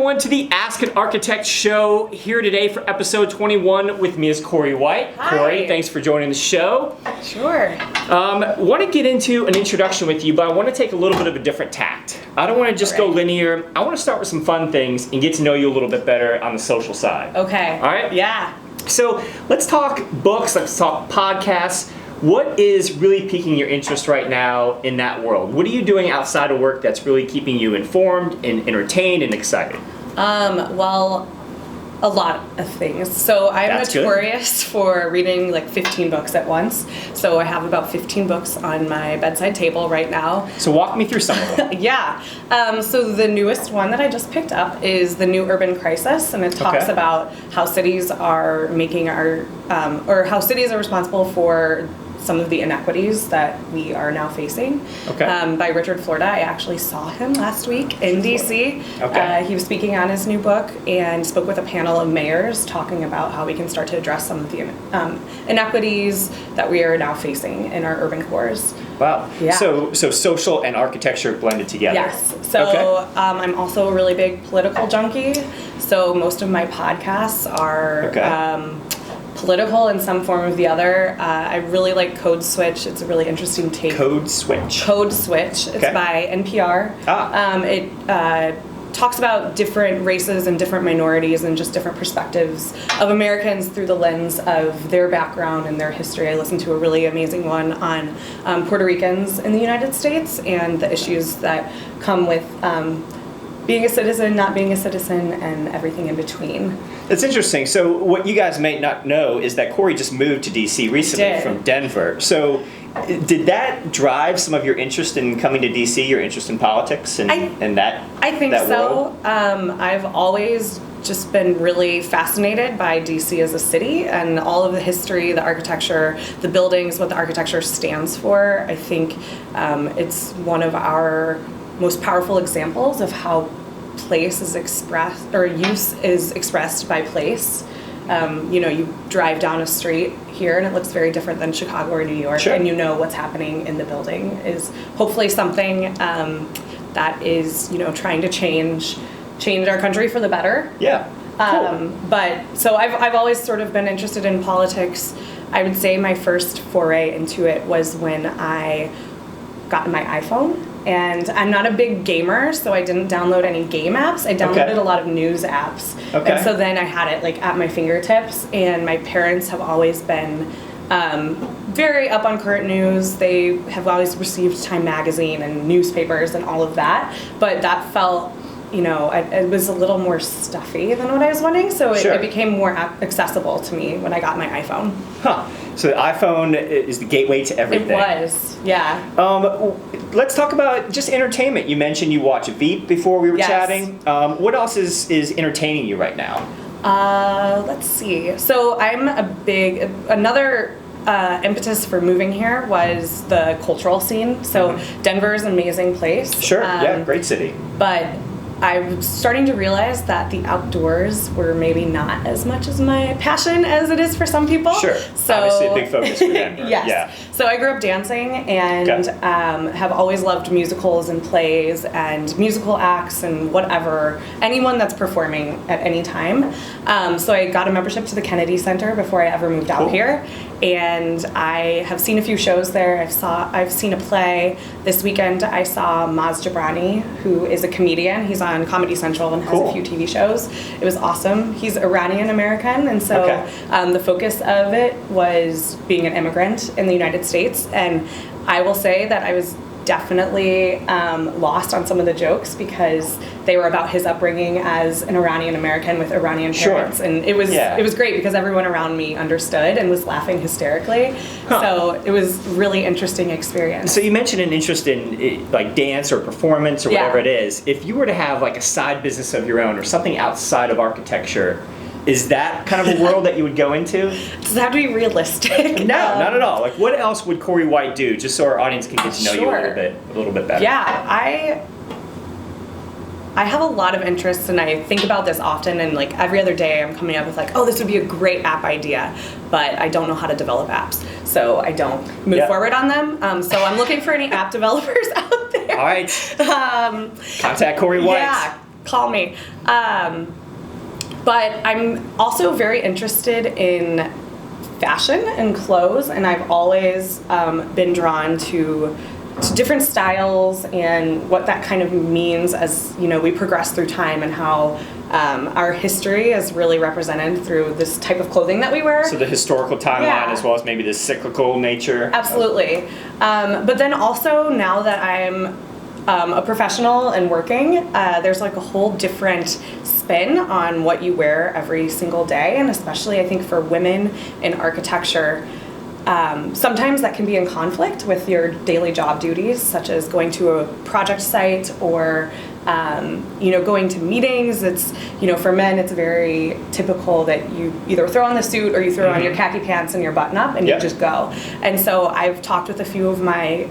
everyone to the Ask an Architect show. Here today for episode 21 with me is Korey White. Hi. Korey, thanks for joining the show. Sure. Want to get into an introduction with you, but I want to take a little bit of a different tact. I don't want to just go linear. I want to start with some fun things and get to know you a little bit better on the social side. Okay. All right? Yeah. So let's talk books, let's talk podcasts. What is really piquing your interest right now in that world? What are you doing outside of work that's really keeping you informed and entertained and excited? Well, a lot of things. So I'm That's notorious for reading like 15 books at once. So I have about 15 books on my bedside table right now. So walk me through some of them. Yeah. So the newest one that I just picked up is The New Urban Crisis, and it talks about how cities are making or how cities are responsible for some of the inequities that we are now facing. By Richard Florida. I actually saw him last week in DC. He was speaking on his new book and spoke with a panel of mayors talking about how we can start to address some of the inequities that we are now facing in our urban cores. Wow. Yeah. So social and architecture blended together. Yes. So I'm also a really big political junkie. So most of my podcasts are political in some form or the other. I really like Code Switch. It's a really interesting take. Code Switch. Code Switch. It's by NPR. It talks about different races and different minorities and just different perspectives of Americans through the lens of their background and their history. I listened to a really amazing one on Puerto Ricans in the United States and the issues that come with being a citizen, not being a citizen, and everything in between. It's interesting. So what you guys may not know is that Korey just moved to DC recently from Denver. So did that drive some of your interest in coming to DC, your interest in politics and that I think that so. world? I've always just been really fascinated by DC as a city and all of the history, the architecture, the buildings, what the architecture stands for. I think it's one of our most powerful examples of how place is expressed, or use is expressed by place. You drive down a street here and it looks very different than Chicago or New York, and you know what's happening in the building is hopefully something that is, trying to change our country for the better. Yeah. Cool. But so I've always sort of been interested in politics. I would say my first foray into it was when I got my iPhone. And I'm not a big gamer, so I didn't download any game apps. I downloaded a lot of news apps. And so then I had it like at my fingertips, and my parents have always been very up on current news. They have always received Time Magazine and newspapers and all of that. But that felt, it was a little more stuffy than what I was wanting, so it became more accessible to me when I got my iPhone. Huh. So the iPhone is the gateway to everything. It was, yeah. Let's talk about just entertainment. You mentioned you watch Veep before we were chatting. What else is entertaining you right now? Let's see. So I'm another impetus for moving here was the cultural scene. So Denver is an amazing place. Sure, great city. But I'm starting to realize that the outdoors were maybe not as much as my passion as it is for some people. Sure, so, obviously a big focus for Denver. Yes. Yeah. So I grew up dancing and have always loved musicals and plays and musical acts and whatever, anyone that's performing at any time. So I got a membership to the Kennedy Center before I ever moved out here. And I have seen a few shows there. I've seen a play. This weekend I saw Maz Jobrani, who is a comedian. He's on Comedy Central and has a few TV shows. It was awesome. He's Iranian American, and so the focus of it was being an immigrant in the United States. And I will say that I was definitely lost on some of the jokes because they were about his upbringing as an Iranian American with Iranian parents, and it was great because everyone around me understood and was laughing hysterically. So it was really interesting experience. So you mentioned an interest in like dance or performance or whatever it is. If you were to have like a side business of your own or something outside of architecture, is that kind of a world that you would go into? Does it have to be realistic? No, not at all. Like, what else would Korey White do, just so our audience can get to know you a little bit better? Yeah, I have a lot of interests, and I think about this often, and like every other day I'm coming up with like, oh, this would be a great app idea, but I don't know how to develop apps, so I don't move forward on them. So I'm looking for any app developers out there. All right. Contact Korey White. Yeah. call me. But I'm also very interested in fashion and clothes, and I've always been drawn to different styles and what that kind of means as we progress through time, and how our history is really represented through this type of clothing that we wear. So the historical timeline as well as maybe the cyclical nature. Absolutely. But then also now that I'm a professional and working, there's like a whole different spin on what you wear every single day, and especially I think for women in architecture, sometimes that can be in conflict with your daily job duties, such as going to a project site or going to meetings. It's for men it's very typical that you either throw on the suit or you throw on your khaki pants and your button up and you just go. And so I've talked with a few of my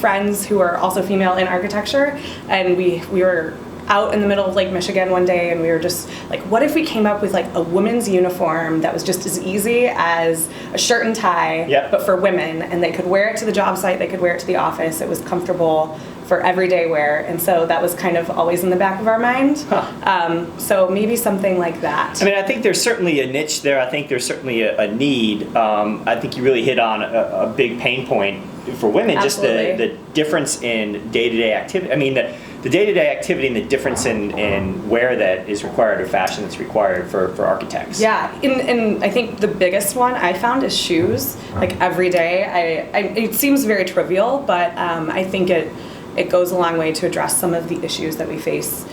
friends who are also female in architecture, and we were out in the middle of Lake Michigan one day, and we were just like, what if we came up with like a women's uniform that was just as easy as a shirt and tie, but for women, and they could wear it to the job site, they could wear it to the office, it was comfortable for everyday wear. And so that was kind of always in the back of our mind. So maybe something like that. I mean, I think there's certainly a niche there. I think there's certainly a need. I think you really hit on a big pain point for women. Absolutely. Just the difference in day-to-day activity. I mean, the day-to-day activity and the difference in wear that is required or fashion that's required for architects. Yeah, and I think the biggest one I found is shoes. Like every day, it seems very trivial, but I think it goes a long way to address some of the issues that we face,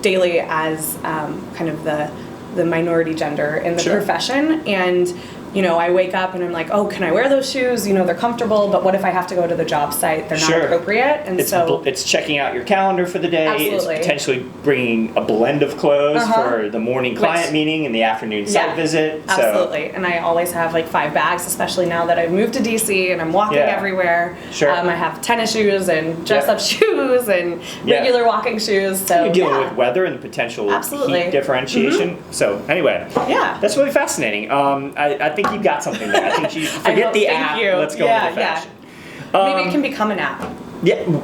daily as kind of the minority gender in the profession. And I wake up and I'm like, oh, can I wear those shoes? They're comfortable, but what if I have to go to the job site? They're not appropriate. And it's checking out your calendar for the day. Absolutely. It's potentially bringing a blend of clothes for the morning client meeting and the afternoon site visit. Absolutely. And I always have like 5 bags, especially now that I've moved to DC and I'm walking everywhere. I have tennis shoes and dress-up shoes and regular walking shoes. So you're dealing with weather and the potential heat differentiation. So anyway, that's really fascinating. I think you got something there. I think you forget the app. Let's go into the fashion. Maybe it can become an app. Yeah.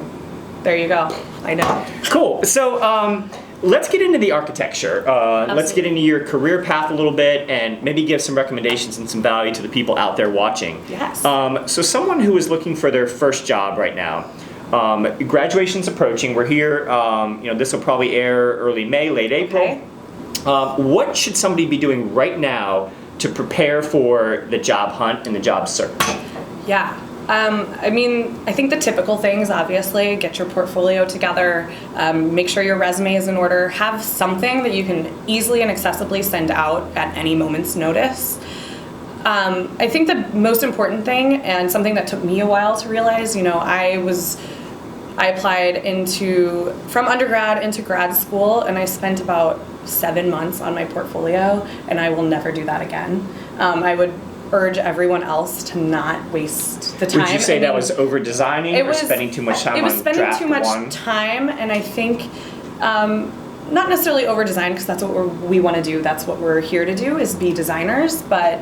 There you go. I know. Cool. So let's get into the architecture. Let's get into your career path a little bit and maybe give some recommendations and some value to the people out there watching. Yes. So someone who is looking for their first job right now, graduation's approaching. We're here. This will probably air early May, late April. Okay. What should somebody be doing right now to prepare for the job hunt and the job search? Yeah. I think the typical things, obviously, get your portfolio together, make sure your resume is in order, have something that you can easily and accessibly send out at any moment's notice. I think the most important thing, and something that took me a while to realize, I applied from undergrad into grad school, and I spent about 7 months on my portfolio, and I will never do that again. I would urge everyone else to not waste the time. Would you say that was over-designing or spending too much time on draft one? It was spending too much time, and I think not necessarily over-design, because that's what we want to do. That's what we're here to do, is be designers, but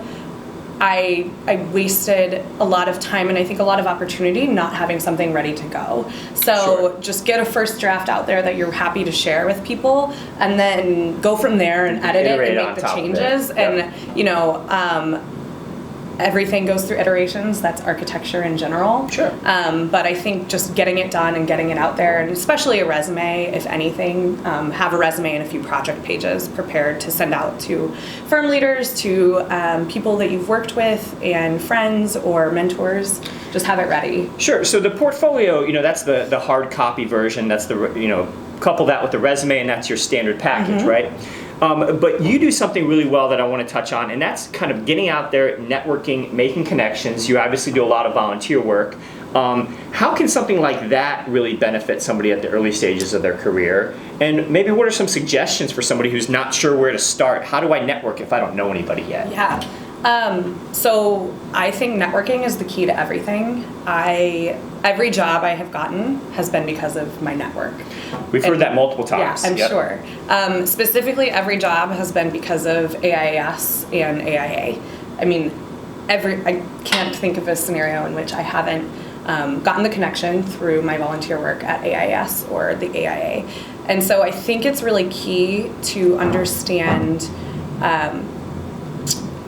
I wasted a lot of time and I think a lot of opportunity not having something ready to go. So just get a first draft out there that you're happy to share with people, and then go from there and edit it and make the changes. And everything goes through iterations. That's architecture in general. But I think just getting it done and getting it out there, and especially a resume, if anything, have a resume and a few project pages prepared to send out to firm leaders, to people that you've worked with, and friends or mentors. Just have it ready. Sure. So the portfolio, that's the hard copy version. That's couple that with the resume, and that's your standard package, right? But you do something really well that I want to touch on, and that's kind of getting out there, networking, making connections. You obviously do a lot of volunteer work. How can something like that really benefit somebody at the early stages of their career? And maybe what are some suggestions for somebody who's not sure where to start? How do I network if I don't know anybody yet? Yeah. So I think networking is the key to everything. Every job I have gotten has been because of my network. We've heard that multiple times. Yeah, I'm sure. Specifically, every job has been because of AIAS and AIA. I mean, I can't think of a scenario in which I haven't gotten the connection through my volunteer work at AIAS or the AIA. And so I think it's really key to understand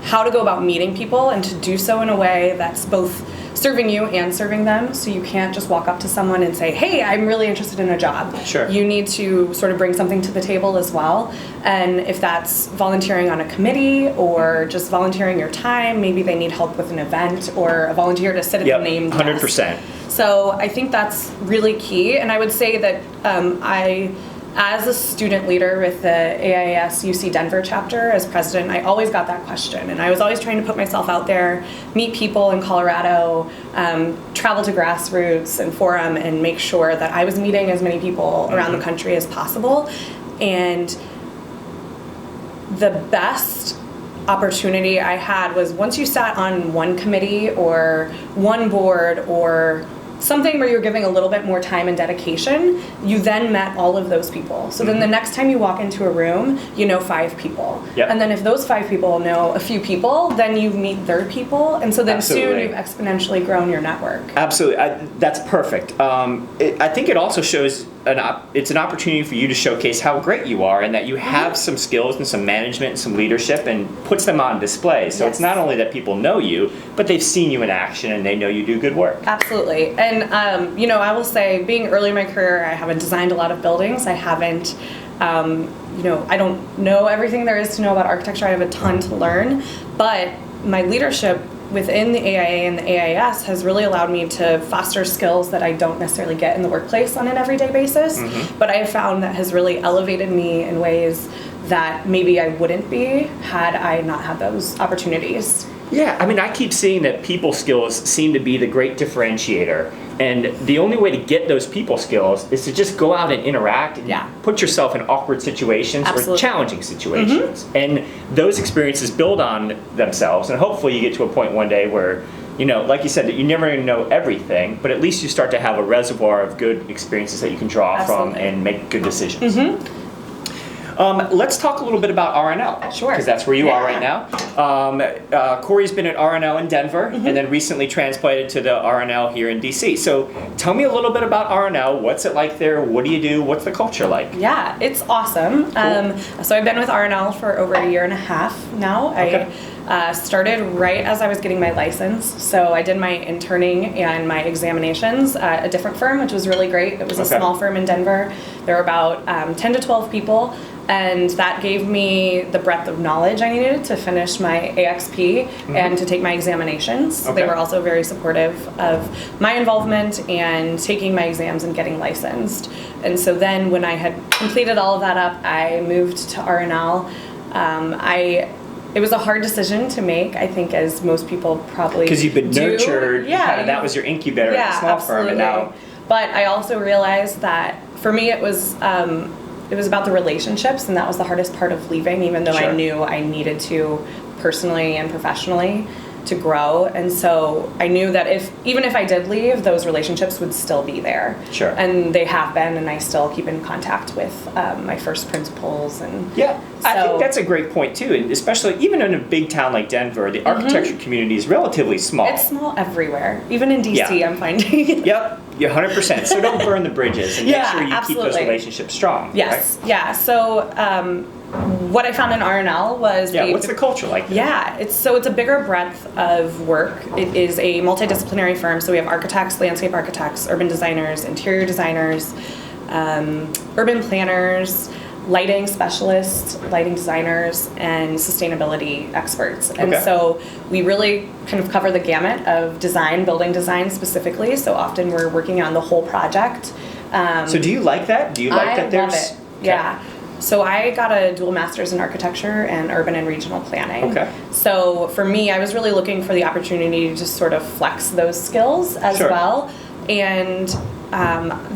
how to go about meeting people and to do so in a way that's both serving you and serving them. So you can't just walk up to someone and say, hey, I'm really interested in a job. Sure. You need to sort of bring something to the table as well. And if that's volunteering on a committee or just volunteering your time, maybe they need help with an event or a volunteer to sit at the name 100%. desk. So I think that's really key. And I would say that as a student leader with the AIAS UC Denver chapter as president, I always got that question. And I was always trying to put myself out there, meet people in Colorado, travel to grassroots and forum and make sure that I was meeting as many people around the country as possible. And the best opportunity I had was once you sat on one committee or one board or something where you're giving a little bit more time and dedication, you then met all of those people. So then the next time you walk into a room, you know 5 people. Yep. And then if those 5 people know a few people, then you meet their people. And so then soon you've exponentially grown your network. Absolutely. That's perfect. I think it also shows it's an opportunity for you to showcase how great you are and that you have some skills and some management and some leadership and puts them on display. So it's not only that people know you, but they've seen you in action and they know you do good work. Absolutely. And, I will say, being early in my career, I haven't designed a lot of buildings. I haven't, I don't know everything there is to know about architecture. I have a ton to learn. But my leadership within the AIA and the AIS has really allowed me to foster skills that I don't necessarily get in the workplace on an everyday basis, but I have found that has really elevated me in ways that maybe I wouldn't be had I not had those opportunities. Yeah, I mean, I keep seeing that people skills seem to be the great differentiator. And the only way to get those people skills is to just go out and interact and put yourself in awkward situations or challenging situations. And those experiences build on themselves. And hopefully you get to a point one day where, like you said, that you never even know everything, but at least you start to have a reservoir of good experiences that you can draw from and make good decisions. Let's talk a little bit about RNL. Sure. Because that's where you are right now. Korey's been at RNL in Denver and then recently transplanted to the RNL here in DC. So tell me a little bit about RNL. What's it like there? What do you do? What's the culture like? Yeah, it's awesome. Cool. So I've been with RNL for over a year and a half now. Okay. I started right as I was getting my license. So I did my interning and my examinations at a different firm, which was really great. It was a small firm in Denver. There were about 10 to 12 people. And that gave me the breadth of knowledge I needed to finish my AXP and to take my examinations. They were also very supportive of my involvement and taking my exams and getting licensed. And so then when I had completed all of that up, I moved to RNL. It was a hard decision to make, I think, as most people probably because you've been nurtured, that was your incubator at the small firm. And now. But I also realized that for me it was about the relationships, and that was the hardest part of leaving, even though I knew I needed to personally and professionally to grow. And so I knew that even if I did leave, those relationships would still be there. Sure. And they have been, and I still keep in contact with my first principals. And I think that's a great point too, and especially even in a big town like Denver, the architecture community is relatively small. It's small everywhere, even in DC. I'm finding. Yep, you're 100%. So don't burn the bridges, and make sure you keep those relationships strong. Yes, right? So what I found in RNL was what's the culture like there? Yeah, it's a bigger breadth of work. It is a multidisciplinary firm, so we have architects, landscape architects, urban designers, interior designers, urban planners, lighting specialists, lighting designers, and sustainability experts. And so we really kind of cover the gamut of design, building design specifically. So often we're working on the whole project. So do you like that? Do you like that there's... I love it, yeah. So I got a dual master's in architecture and urban and regional planning. Okay. So for me, I was really looking for the opportunity to just sort of flex those skills as well. And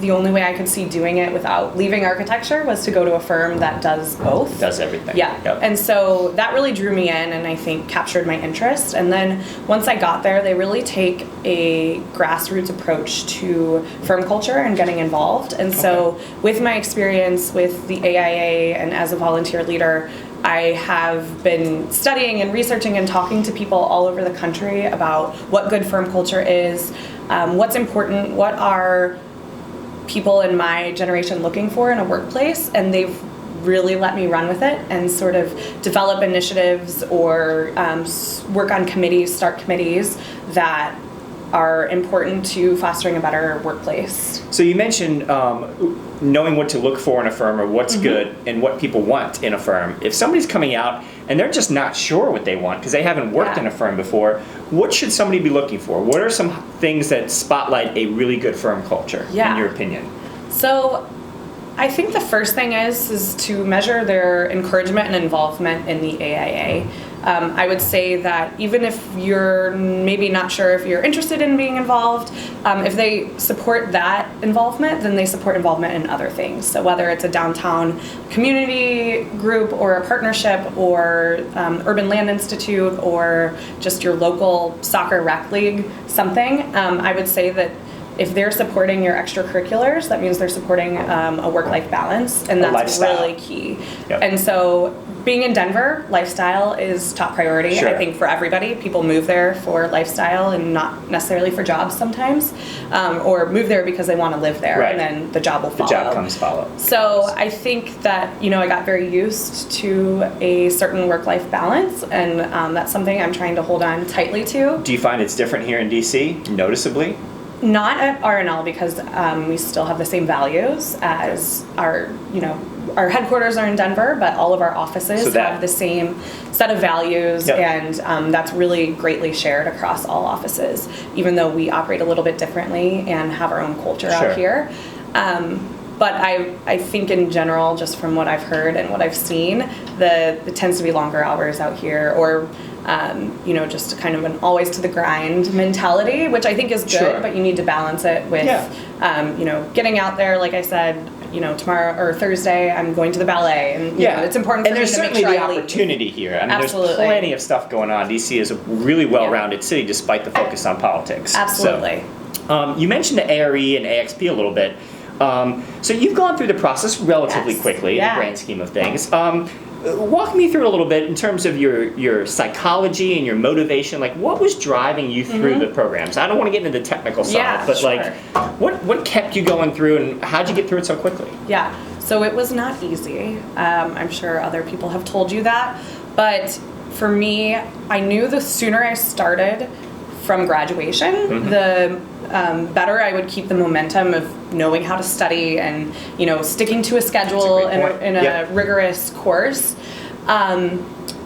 the only way I could see doing it without leaving architecture was to go to a firm that does both. Does everything. Yeah. Yep. And so that really drew me in and I think captured my interest. And then once I got there, they really take a grassroots approach to firm culture and getting involved. And so with my experience with the AIA and as a volunteer leader, I have been studying and researching and talking to people all over the country about what good firm culture is, what's important, what are people in my generation looking for in a workplace, and they've really let me run with it and sort of develop initiatives or work on committees, start committees that are important to fostering a better workplace. So you mentioned knowing what to look for in a firm, or what's good and what people want in a firm. If somebody's coming out and they're just not sure what they want because they haven't worked in a firm before, what should somebody be looking for? What are some things that spotlight a really good firm culture, in your opinion? So I think the first thing is to measure their encouragement and involvement in the AIA. I would say that even if you're maybe not sure if you're interested in being involved, if they support that involvement, then they support involvement in other things. So whether it's a downtown community group or a partnership or Urban Land Institute or just your local soccer rec league, something, I would say that if they're supporting your extracurriculars, that means they're supporting a work-life balance, and that's really key. Yep. And so being in Denver, lifestyle is top priority, I think, for everybody. People move there for lifestyle and not necessarily for jobs sometimes, or move there because they want to live there, and then the job will follow. The job comes follow. So I think that, I got very used to a certain work-life balance, and that's something I'm trying to hold on tightly to. Do you find it's different here in DC, noticeably? Not at RNL, because we still have the same values as our headquarters are in Denver, but all of our offices have the same set of values, and that's really greatly shared across all offices, even though we operate a little bit differently and have our own culture out here. But I think in general, just from what I've heard and what I've seen, it tends to be longer hours out here, or just kind of an always to the grind mentality, which I think is good, but you need to balance it with, getting out there. Like I said, tomorrow or Thursday, I'm going to the ballet, and it's important for me to make sure I leave. And there's certainly the opportunity here. I mean, there's plenty of stuff going on. DC is a really well-rounded city, despite the focus on politics. Absolutely. So, you mentioned the ARE and AXP a little bit. So you've gone through the process relatively quickly in the grand scheme of things. Walk me through it a little bit in terms of your psychology and your motivation. Like, what was driving you through the programs? I don't want to get into the technical side, but what kept you going through, and how'd you get through it so quickly? Yeah, so it was not easy. I'm sure other people have told you that, but for me, I knew the sooner I started from graduation, the better I would keep the momentum of knowing how to study and sticking to a schedule in a rigorous course.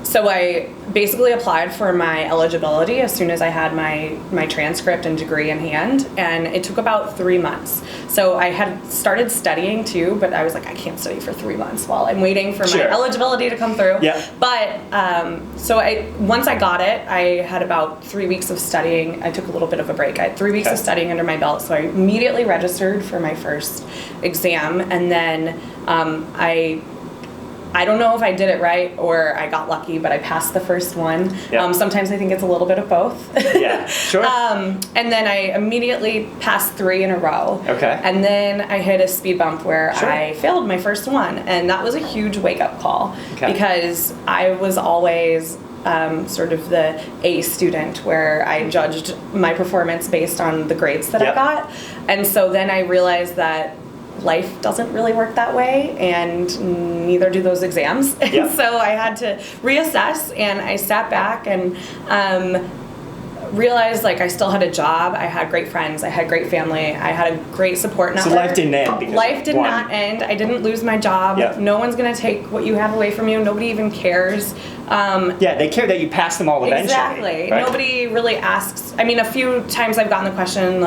So I basically applied for my eligibility as soon as I had my transcript and degree in hand, and it took about 3 months. So I had started studying too, but I was like, I can't study for 3 months while I'm waiting for my eligibility to come through. But so once I got it, I had about 3 weeks of studying. I took a little bit of a break. I had 3 weeks of studying under my belt, so I immediately registered for my first exam, and then I don't know if I did it right or I got lucky, but I passed the first one. Sometimes I think it's a little bit of both. And then I immediately passed 3 in a row. And then I hit a speed bump where I failed my first one. And that was a huge wake-up call because I was always sort of the A student, where I judged my performance based on the grades that I got. And so then I realized that life doesn't really work that way, and neither do those exams. And so I had to reassess, and I sat back and realized I still had a job, I had great friends, I had great family, I had a great support network. So life didn't end. Life did not end. I didn't lose my job. No one's going to take what you have away from you. Nobody even cares. They care that you pass them all eventually. Exactly. Right? Nobody really asks. I mean, a few times I've gotten the question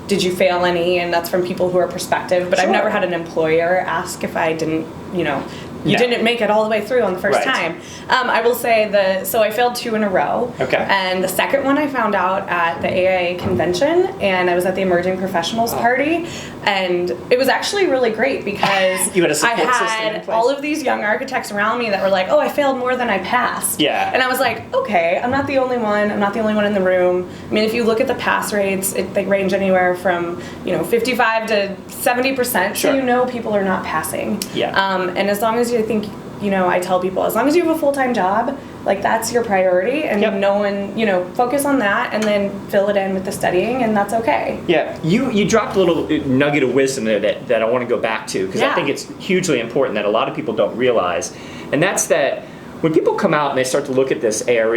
did you fail any? And that's from people who are prospective, but I've never had an employer ask if I didn't, you didn't make it all the way through on the first time. I will say so I failed 2 in a row. And the second one I found out at the AIA convention, and I was at the Emerging Professionals party, and it was actually really great because you had a support I system had in place? all of these young architects around me that were like, I failed more than I passed. And I was like, okay, I'm not the only one. I'm not the only one in the room. I mean, if you look at the pass rates, they range anywhere from 55 to 70%. So people are not passing. And as long as I tell people, as long as you have a full-time job like that's your priority, and Yep. no one, focus on that and then fill it in with the studying, and that's okay. Yeah, you dropped a little nugget of wisdom there that I want to go back to, because I think it's hugely important that a lot of people don't realize, and that's that when people come out and they start to look at this ARE,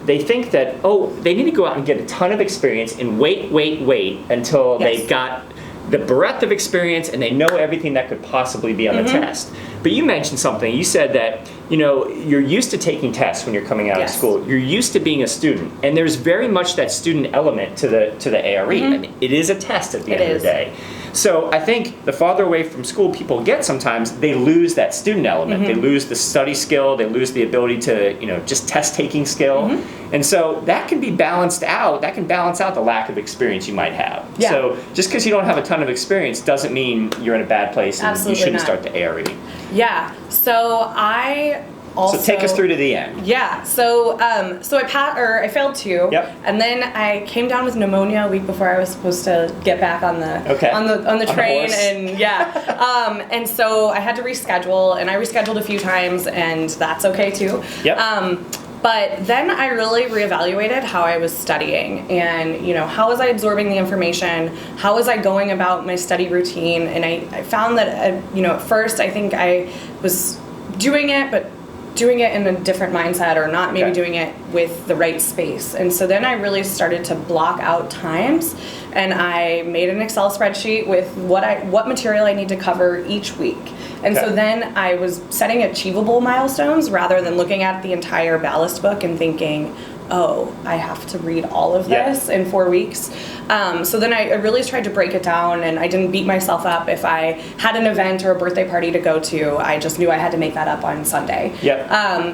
they think that, they need to go out and get a ton of experience and wait until they've got the breadth of experience and they know everything that could possibly be on the test. But you mentioned something. You said that, you're used to taking tests when you're coming out of school. You're used to being a student. And there's very much that student element to the ARE. I mean, it is a test at the end of the day. So I think the farther away from school people get sometimes, they lose that student element. They lose the study skill. They lose the ability to, just test-taking skill. And so that can be balanced out. That can balance out the lack of experience you might have. Yeah. So just because you don't have a ton of experience doesn't mean you're in a bad place and you shouldn't start the ARE. Yeah. So I also... So take us through to the end. Yeah. So I failed 2. Yep. And then I came down with pneumonia a week before I was supposed to get back on the train, and so I had to reschedule, and I rescheduled a few times, and that's okay too. Yep. But then I really reevaluated how I was studying, and how was I absorbing the information, how was I going about my study routine, and I found that at first I think I was doing it, but doing it in a different mindset, or not maybe doing it with the right space. And so then I really started to block out times, and I made an Excel spreadsheet with what material I need to cover each week. And so then I was setting achievable milestones rather than looking at the entire ballast book and thinking, I have to read all of this in 4 weeks. So then I really tried to break it down, and I didn't beat myself up if I had an event or a birthday party to go to. I just knew I had to make that up on Sunday.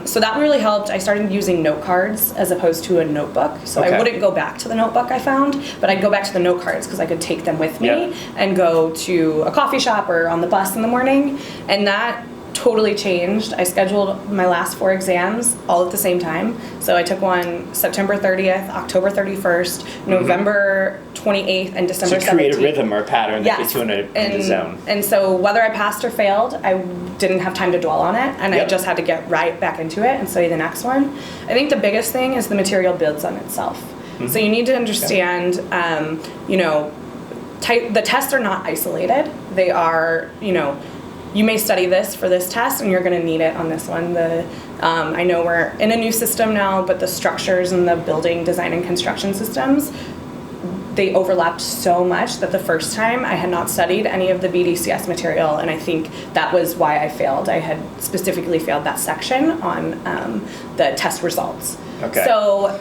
So that really helped. I started using note cards as opposed to a notebook. So I wouldn't go back to the notebook I found, but I'd go back to the note cards because I could take them with me and go to a coffee shop or on the bus in the morning. And that totally changed. I scheduled my last 4 exams all at the same time. So I took one September 30th, October 31st, November 28th, and December 17th. To create a rhythm or a pattern that gets you in a zone. And so whether I passed or failed, I didn't have time to dwell on it, and I just had to get right back into it and study the next one. I think the biggest thing is the material builds on itself. So you need to understand, the tests are not isolated. They are, you may study this for this test, and you're going to need it on this one. I know we're in a new system now, but the structures and the building design and construction systems, they overlapped so much that the first time I had not studied any of the BDCS material, and I think that was why I failed. I had specifically failed that section on the test results. So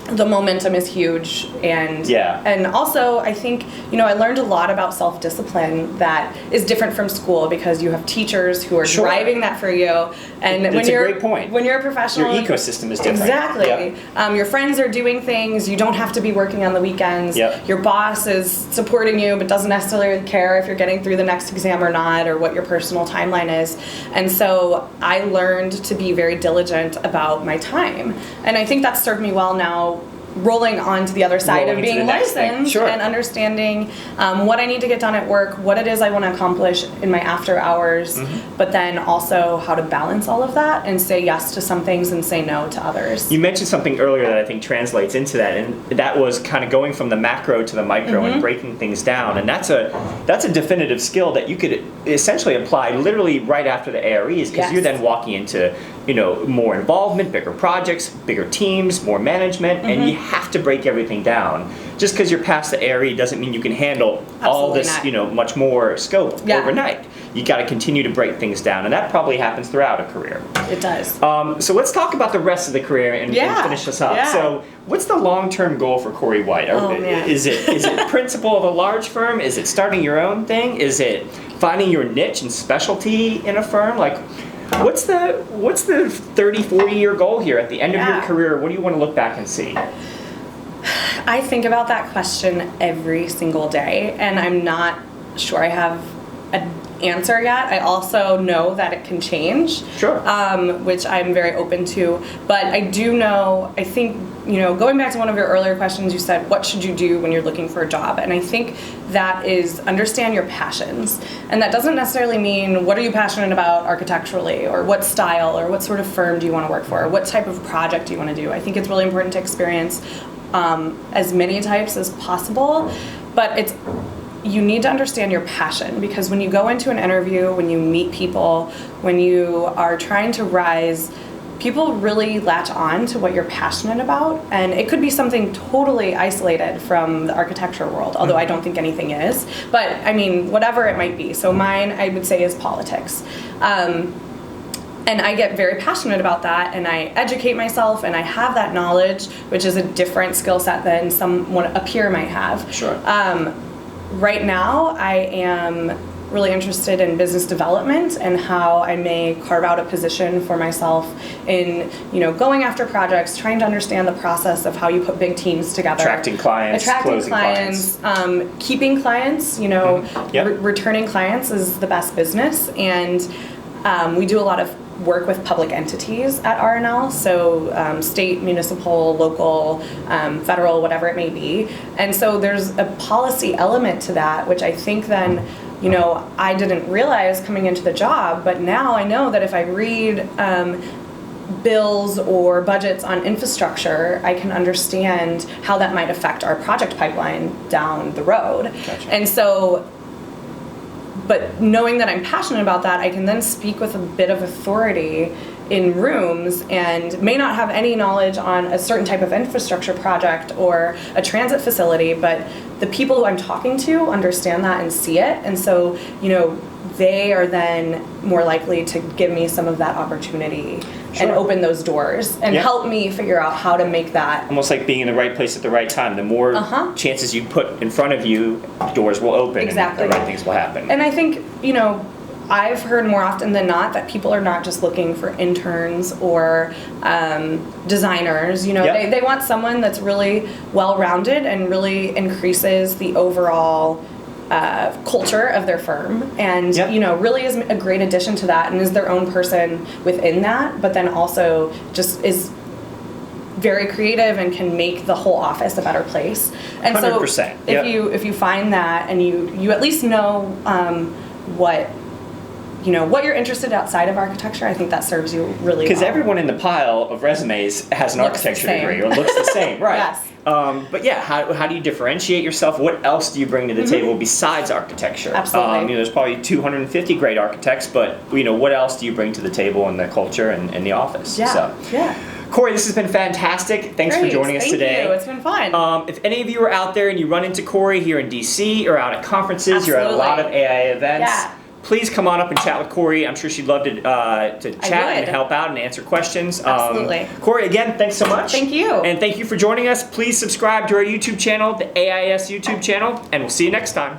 the momentum is huge, and also I think I learned a lot about self-discipline that is different from school, because you have teachers who are driving that for you, and that's a great point. When you're a professional, your ecosystem is different. Exactly. Your friends are doing things. You don't have to be working on the weekends. Your boss is supporting you but doesn't necessarily care if you're getting through the next exam or not, or what your personal timeline is. And so I learned to be very diligent about my time, and I think that's served me well now, rolling on to the other side of being licensed and understanding what I need to get done at work, what it is I want to accomplish in my after hours, but then also how to balance all of that and say yes to some things and say no to others. You mentioned something earlier that I think translates into that, and that was kind of going from the macro to the micro and breaking things down, and that's a definitive skill that you could essentially apply literally right after the AREs, because you're then walking into more involvement, bigger projects, bigger teams, more management, and you have to break everything down. Just because you're past the ARE doesn't mean you can handle all this, much more scope overnight. You got to continue to break things down, and that probably happens throughout a career. It does. So let's talk about the rest of the career and finish this up. So what's the long-term goal for Korey White? Is it principal of a large firm? Is it starting your own thing? Is it finding your niche and specialty in a firm? Like, what's the 30, 40-year goal here at the end of your career? What do you want to look back and see? I think about that question every single day, and I'm not sure I have an answer yet. I also know that it can change, which I'm very open to. But I do know, I think going back to one of your earlier questions, you said, what should you do when you're looking for a job? And I think that is understand your passions. And that doesn't necessarily mean what are you passionate about architecturally, or what style, or what sort of firm do you want to work for, or what type of project do you want to do. I think it's really important to experience as many types as possible, but you need to understand your passion, because when you go into an interview, when you meet people, when you are trying to rise, people really latch on to what you're passionate about, and it could be something totally isolated from the architecture world, although I don't think anything is, but I mean, whatever it might be. So mine, I would say, is politics. And I get very passionate about that, and I educate myself, and I have that knowledge, which is a different skill set than a peer might have. Sure. Right now, I am really interested in business development and how I may carve out a position for myself in, going after projects, trying to understand the process of how you put big teams together. Attracting clients, closing clients. Keeping clients, Yep. Returning clients is the best business. And we do a lot of work with public entities at R&L, so state, municipal, local, federal, whatever it may be. And so there's a policy element to that, which I think then, I didn't realize coming into the job, but now I know that if I read bills or budgets on infrastructure, I can understand how that might affect our project pipeline down the road. Gotcha. And so, but knowing that I'm passionate about that, I can then speak with a bit of authority in rooms and may not have any knowledge on a certain type of infrastructure project or a transit facility, but the people who I'm talking to understand that and see it. And so, they are then more likely to give me some of that opportunity and open those doors and help me figure out how to make that. Almost like being in the right place at the right time. The more chances you put in front of you, doors will open and the right things will happen. And I think, I've heard more often than not that people are not just looking for interns or designers. They want someone that's really well-rounded and really increases the overall culture of their firm, and really is a great addition to that and is their own person within that, but then also just is very creative and can make the whole office a better place. And 100%. So if you find that and you at least know what you're interested outside of architecture, I think that serves you really well. Because everyone in the pile of resumes has an architecture degree or looks the same, right? Yes. But how do you differentiate yourself? What else do you bring to the table besides architecture? Absolutely. There's probably 250 great architects, but what else do you bring to the table in the culture and the office? Yeah. Korey, this has been fantastic. Thanks for joining us today. Thank you. It's been fun. If any of you are out there and you run into Korey here in DC or out at conferences, you're at a lot of AIA events. Yeah. Please come on up and chat with Korey. I'm sure she'd love to chat and help out and answer questions. Absolutely. Korey, again, thanks so much. Thank you. And thank you for joining us. Please subscribe to our YouTube channel, the AIAS YouTube channel, and we'll see you next time.